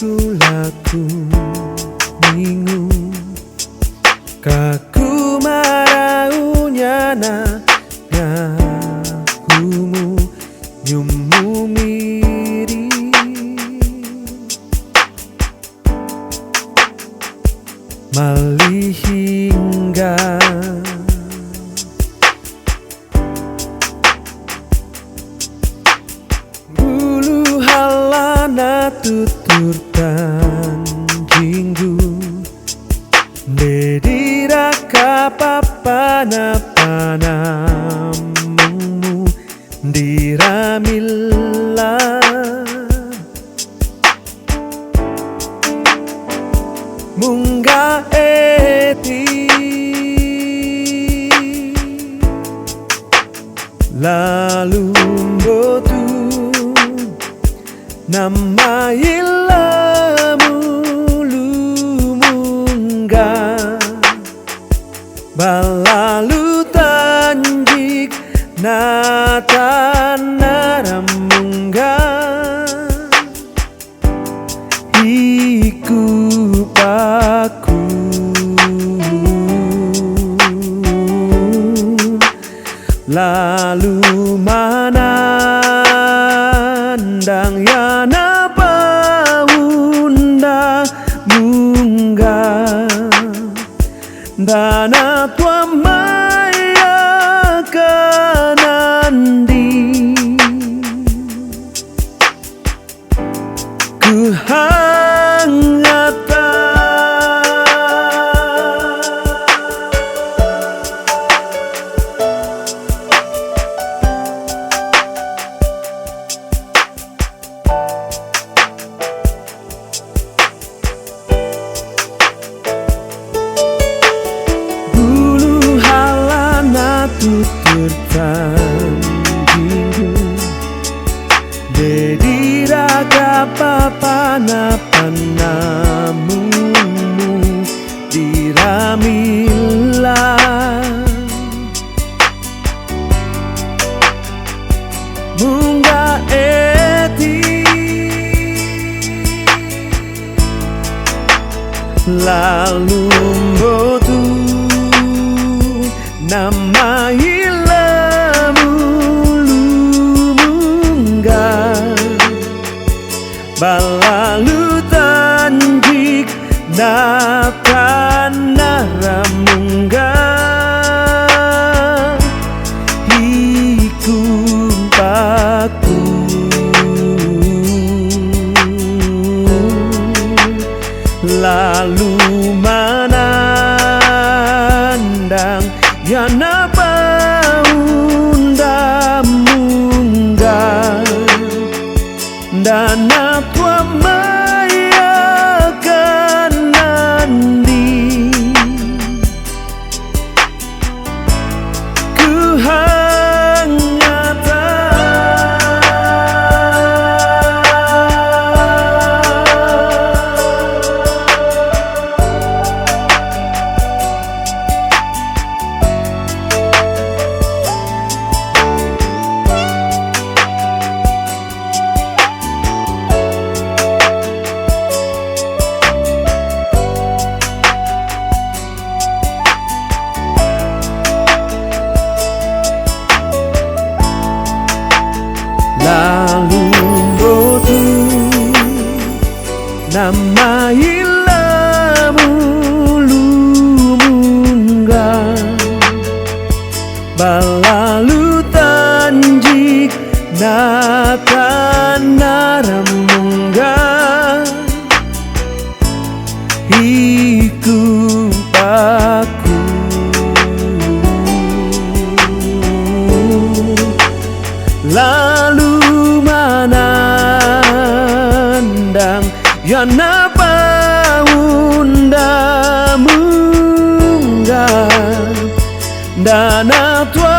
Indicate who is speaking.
Speaker 1: laku minggu kaku maraunya na ngakumu nyumu miri malih hingga bulu halana tutur tanjinggu dedira kapapana panamu diramilla munga eti lalu botu nama ilamu lumunga balalu tanjik natanaramungga iku paku lalu manandang yana paunda munga dana tua maya kanandi kuhangata tutur tanjinggu dedira kapapana panamu diramila munga eti lalu botu nama ilamu lumunga balalu tanjik natanaramungga iku paku lalu manandang yana paunda munga dana tua maya kanandi kuhangata lalu botu nama ilamu lumunga balalu tanjik natanaramungga iku paku lalu manandang yana paunda munga dana tua